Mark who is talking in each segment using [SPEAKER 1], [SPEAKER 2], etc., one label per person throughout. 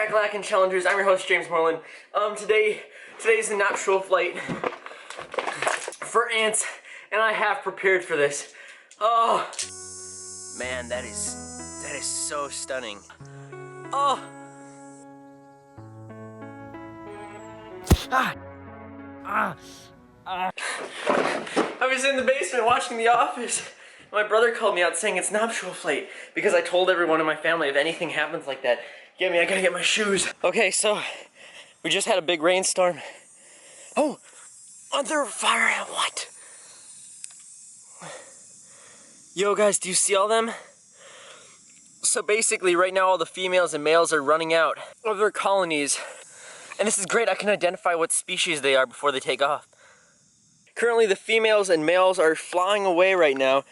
[SPEAKER 1] Kakalak and Challengers. I'm your host, James Morelan. Today's the nuptial flight for ants, and I have prepared for this. Oh, man, that is so stunning. Oh. I was in the basement watching The Office. My brother called me out saying it's nuptial flight because I told everyone in my family if anything happens like that, I gotta get my shoes. Okay, so we just had a big rainstorm. Oh, under fire, what? Yo guys, do you see all them? So basically right now all the females and males are running out of their colonies. And this is great, I can identify what species they are before they take off. Currently the females and males are flying away right now.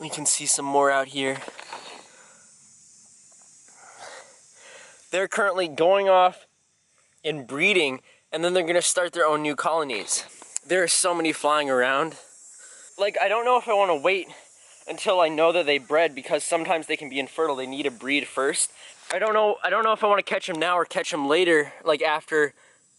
[SPEAKER 1] We can see some more out here. They're currently going off and breeding, and then they're gonna start their own new colonies. There are so many flying around. Like, I don't know if I wanna wait until I know that they bred, because sometimes they can be infertile. They need to breed first. I don't know if I wanna catch them now or catch them later, like after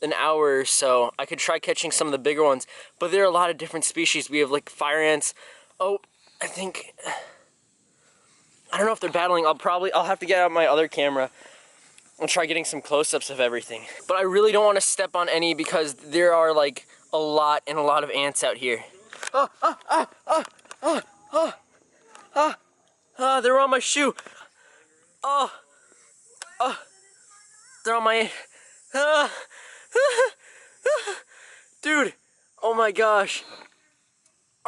[SPEAKER 1] an hour or so. I could try catching some of the bigger ones, but there are a lot of different species. We have like fire ants. Oh, I don't know if they're battling. I'll have to get out my other camera. I'll try getting some close-ups of everything. But I really don't want to step on any because there are like a lot of ants out here. They're on my shoe. They're on my, dude, oh my gosh.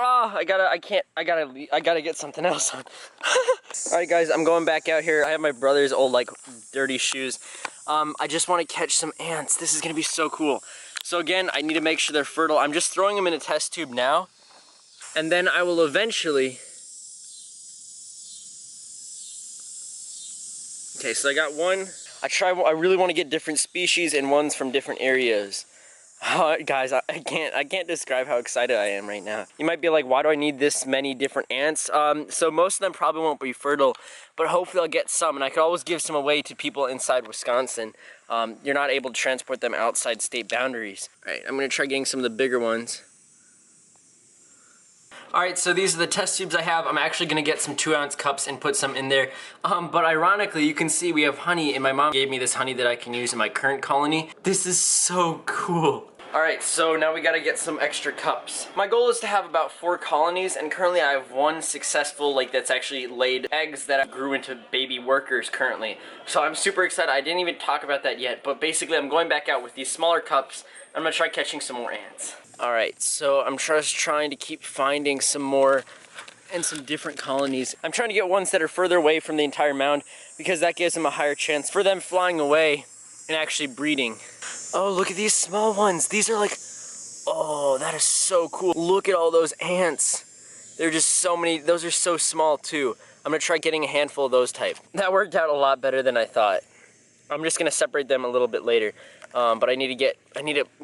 [SPEAKER 1] I gotta get something else on. Alright guys, I'm going back out here. I have my brother's old like dirty shoes. I just want to catch some ants. This is gonna be so cool. So again, I need to make sure they're fertile. I'm just throwing them in a test tube now. And then I will eventually... Okay, so I got one. I really want to get different species and ones from different areas. Guys, I can't describe how excited I am right now. You might be like, why do I need this many different ants? So most of them probably won't be fertile, but hopefully I'll get some, and I could always give some away to people inside Wisconsin. You're not able to transport them outside state boundaries. All right, I'm gonna try getting some of the bigger ones. Alright, so these are the test tubes I have. I'm actually going to get some 2-ounce cups and put some in there. But ironically, you can see we have honey, and my mom gave me this honey that I can use in my current colony. This is so cool. Alright, so now we gotta get some extra cups. My goal is to have about 4 colonies, and currently I have one successful, that's actually laid eggs that grew into baby workers currently. So I'm super excited. I didn't even talk about that yet, but basically I'm going back out with these smaller cups. I'm gonna try catching some more ants. Alright, so I'm just trying to keep finding some more and some different colonies. I'm trying to get ones that are further away from the entire mound because that gives them a higher chance for them flying away and actually breeding. Oh, look at these small ones. These are like, oh, that is so cool. Look at all those ants. There are just so many. Those are so small too. I'm gonna try getting a handful of those type. That worked out a lot better than I thought. I'm just gonna separate them a little bit later. But I need to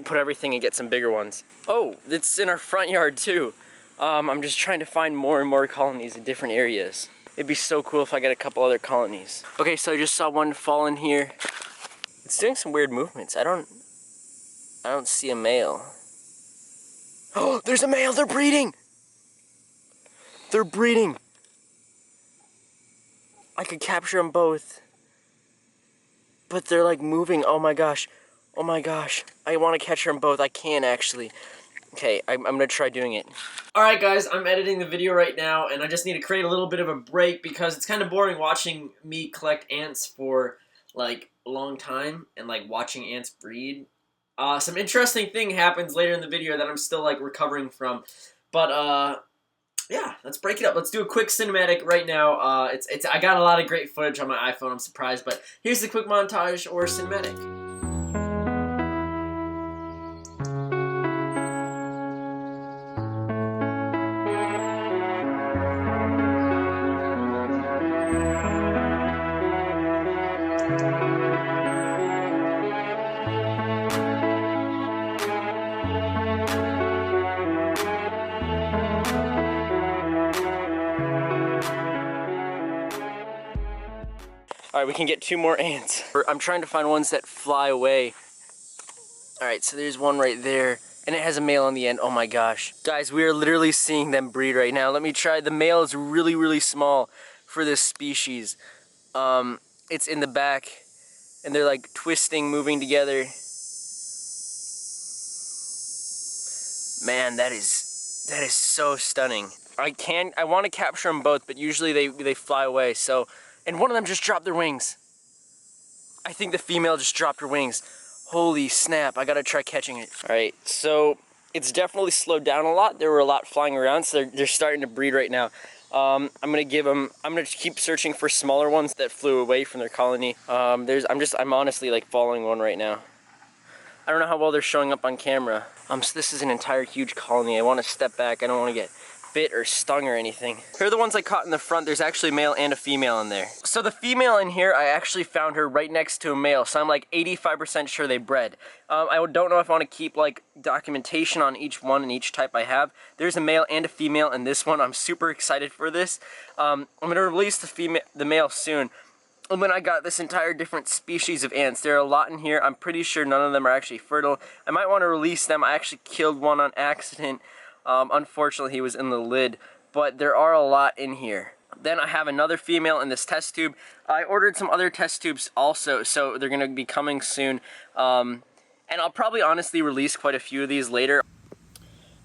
[SPEAKER 1] put everything and get some bigger ones. Oh, it's in our front yard too. I'm just trying to find more and more colonies in different areas. It'd be so cool if I get a couple other colonies. Okay, so I just saw one fall in here. It's doing some weird movements. I don't see a male. Oh, there's a male, they're breeding! They're breeding! I could capture them both. But they're like moving, oh my gosh. Oh my gosh, I want to catch them both. I can actually. Okay, I'm gonna try doing it. Alright guys, I'm editing the video right now, and I just need to create a little bit of a break because it's kind of boring watching me collect ants for like a long time and like watching ants breed. Some interesting thing happens later in the video that I'm still like recovering from. But yeah, let's break it up. Let's do a quick cinematic right now. I got a lot of great footage on my iPhone, I'm surprised, but here's the quick montage or cinematic. Alright, Alright, we can get 2 more ants. I'm trying to find ones that fly away. Alright, so there's one right there. And it has a male on the end. Oh my gosh. Guys, we are literally seeing them breed right now. Let me try. The male is really, really small for this species. It's in the back. And they're like twisting, moving together. Man, that is so stunning. I want to capture them both, but usually they fly away. So, and one of them just dropped their wings. I think the female just dropped her wings. Holy snap, I gotta try catching it. All right, so it's definitely slowed down a lot. There were a lot flying around, so they're starting to breed right now. I'm gonna keep searching for smaller ones that flew away from their colony. I'm honestly like following one right now. I don't know how well they're showing up on camera. So this is an entire huge colony. I want to step back. I don't want to get bit or stung or anything. Here are the ones I caught in the front. There's actually a male and a female in there. So the female in here, I actually found her right next to a male. So I'm like 85% sure they bred. I don't know if I want to keep like documentation on each one and each type I have. There's a male and a female in this one. I'm super excited for this. I'm gonna release the male soon. And then I got this entire different species of ants. There are a lot in here. I'm pretty sure none of them are actually fertile. I might want to release them. I actually killed one on accident. Unfortunately, he was in the lid. But there are a lot in here. Then I have another female in this test tube. I ordered some other test tubes also, so they're going to be coming soon. And I'll probably honestly release quite a few of these later.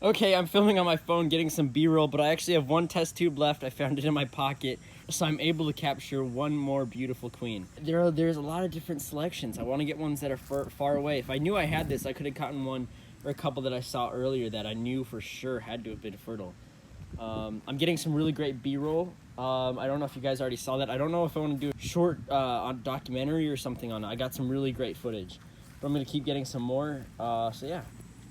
[SPEAKER 1] Okay, I'm filming on my phone getting some B-roll, but I actually have one test tube left. I found it in my pocket, so I'm able to capture one more beautiful queen. There's a lot of different selections. I want to get ones that are far away. If I knew I had this, I could have gotten one or a couple that I saw earlier that I knew for sure had to have been fertile. I'm getting some really great B-roll. I don't know if you guys already saw that. I don't know if I want to do a short on documentary or something on it. I got some really great footage, but I'm going to keep getting some more, so yeah.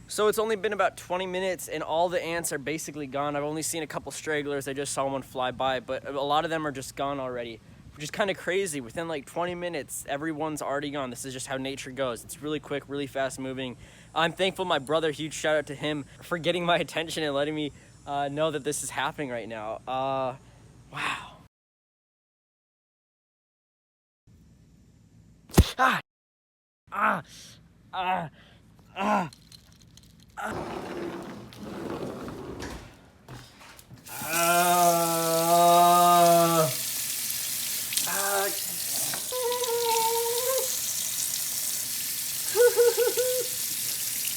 [SPEAKER 1] So it's only been about 20 minutes and all the ants are basically gone. I've only seen a couple stragglers. I just saw one fly by, but a lot of them are just gone already, which is kind of crazy. Within like 20 minutes, everyone's already gone. This is just how nature goes. It's really quick, really fast moving. I'm thankful my brother, huge shout out to him for getting my attention and letting me know that this is happening right now. Wow. Ah! Ah! Ah! Ah!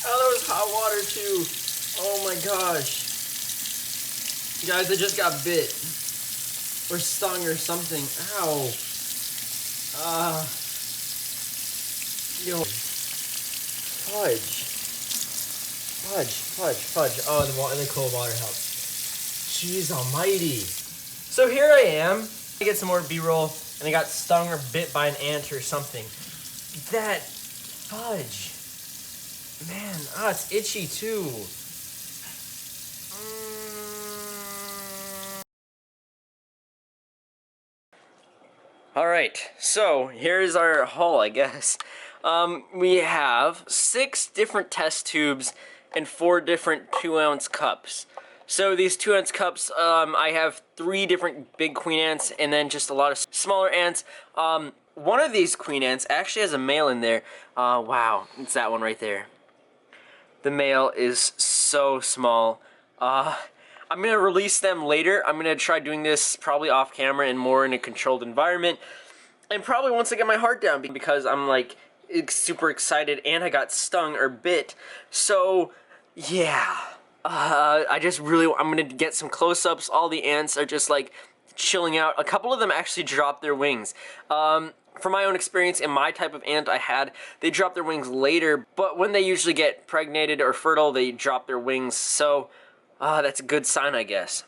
[SPEAKER 1] Oh, that was hot water too. Oh my gosh. Guys, I just got bit. Or stung or something. Ow. Yo. Fudge. Fudge. Oh, the cold water helps. Jeez almighty. So here I am. I get some more B-roll, and I got stung or bit by an ant or something. That fudge. Man, it's itchy too. Alright, so here's our haul, I guess. We have 6 different test tubes and 4 different 2-ounce cups. So these 2-ounce cups, I have 3 different big queen ants and then just a lot of smaller ants. One of these queen ants actually has a male in there. Wow, it's that one right there. The male is so small. I'm going to release them later. I'm going to try doing this probably off camera and more in a controlled environment. And probably once I get my heart down because I'm like super excited and I got stung or bit. So yeah, I'm going to get some close-ups. All the ants are just like chilling out. A couple of them actually dropped their wings. From my own experience and my type of ant I had, they drop their wings later, but when they usually get pregnated or fertile, they drop their wings, so that's a good sign, I guess.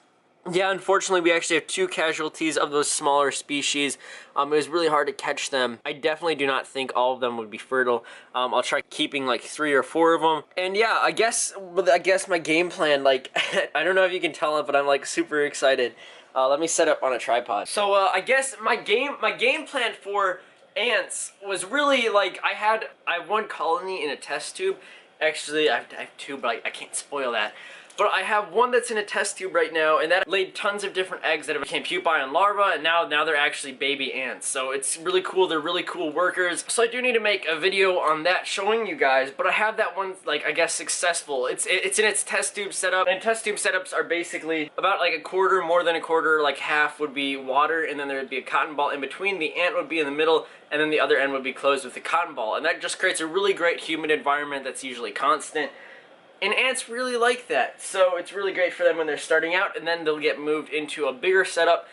[SPEAKER 1] Yeah, unfortunately, we actually have 2 casualties of those smaller species. It was really hard to catch them. I definitely do not think all of them would be fertile. I'll try keeping like 3 or 4 of them. And yeah, I guess my game plan, like, I don't know if you can tell it, but I'm like super excited. Let me set up on a tripod. So I guess my game plan for ants was really like I have 1 colony in a test tube. Actually, I have 2, but I can't spoil that. But I have one that's in a test tube right now, and that laid tons of different eggs that became pupae and larvae, and now they're actually baby ants. So it's really cool. They're really cool workers. So I do need to make a video on that showing you guys, but I have that one, like, I guess successful. It's in its test tube setup, and test tube setups are basically about like a quarter, more than a quarter, like half would be water, and then there would be a cotton ball in between. The ant would be in the middle, and then the other end would be closed with the cotton ball, and that just creates a really great humid environment that's usually constant. And ants really like that, so it's really great for them when they're starting out, and then they'll get moved into a bigger setup,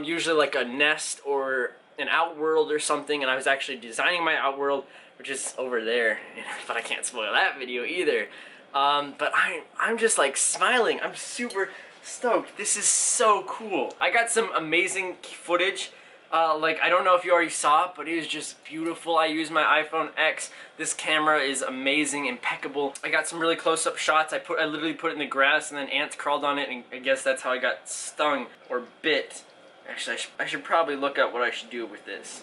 [SPEAKER 1] usually like a nest or an outworld or something. And I was actually designing my outworld, which is over there, but I can't spoil that video either. But I'm just like smiling. I'm super stoked. This is so cool. I got some amazing footage. Like, I don't know if you already saw it, but it is just beautiful. I use my iPhone X. This camera is amazing, impeccable. I got some really close-up shots. I literally put it in the grass, and then ants crawled on it, and I guess that's how I got stung or bit. Actually, I should probably look up what I should do with this.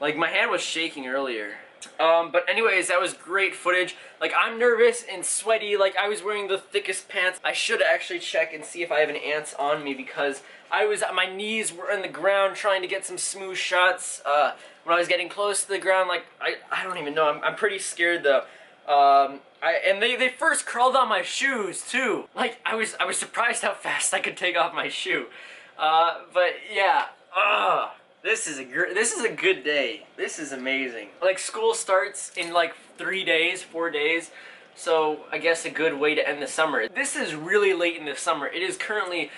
[SPEAKER 1] Like, my hand was shaking earlier. But anyways, that was great footage. Like, I'm nervous and sweaty. Like, I was wearing the thickest pants. I should actually check and see if I have any ants on me, because my knees were in the ground trying to get some smooth shots. When I was getting close to the ground, like, I don't even know. I'm pretty scared though. And they first crawled on my shoes too. Like, I was surprised how fast I could take off my shoe. But yeah. This is a good day. This is amazing. Like, school starts in like 3 days, 4 days. So I guess a good way to end the summer. This is really late in the summer. It is currently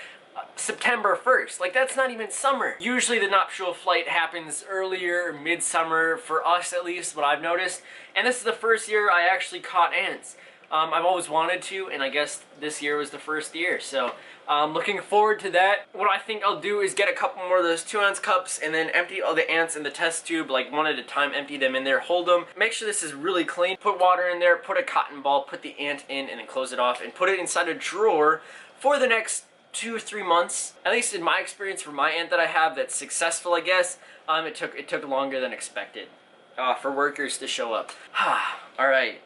[SPEAKER 1] September 1st. Like, that's not even summer. Usually the nuptial flight happens earlier, midsummer, for us at least, what I've noticed. And this is the first year I actually caught ants. I've always wanted to, and I guess this year was the first year. So looking forward to that. What I think I'll do is get a couple more of those 2-ounce cups and then empty all the ants in the test tube, like one at a time, empty them in there, hold them. Make sure this is really clean. Put water in there, put a cotton ball, put the ant in, and then close it off, and put it inside a drawer for the next 2 or 3 months. At least in my experience, for my ant that I have that's successful, I guess, it took longer than expected for workers to show up. Alright,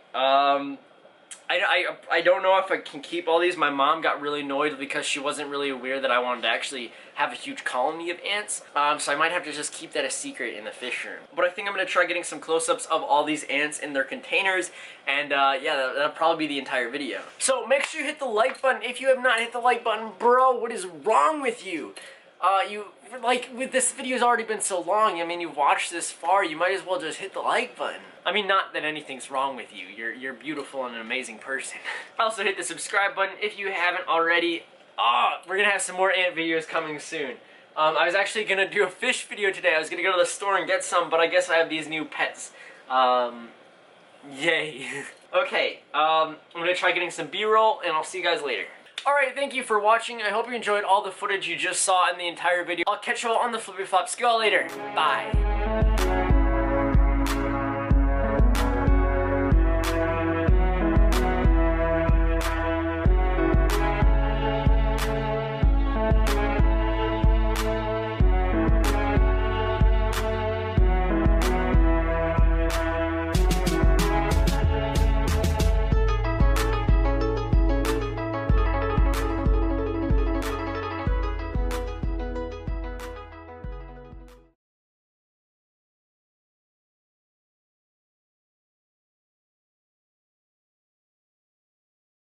[SPEAKER 1] I don't know if I can keep all these. My mom got really annoyed because she wasn't really aware that I wanted to actually have a huge colony of ants. So I might have to just keep that a secret in the fish room. But I think I'm going to try getting some close-ups of all these ants in their containers. And yeah, that'll probably be the entire video. So make sure you hit the like button. If you have not hit the like button, bro, what is wrong with you? With this video's already been so long, I mean, you've watched this far, you might as well just hit the like button. I mean, not that anything's wrong with you. You're beautiful and an amazing person. Also hit the subscribe button if you haven't already. We're gonna have some more ant videos coming soon. I was actually gonna do a fish video today. I was gonna go to the store and get some, but I guess I have these new pets. Yay. Okay, I'm gonna try getting some B-roll, and I'll see you guys later. Alright, thank you for watching. I hope you enjoyed all the footage you just saw in the entire video. I'll catch you all on the flippy flop. See you all later. Bye.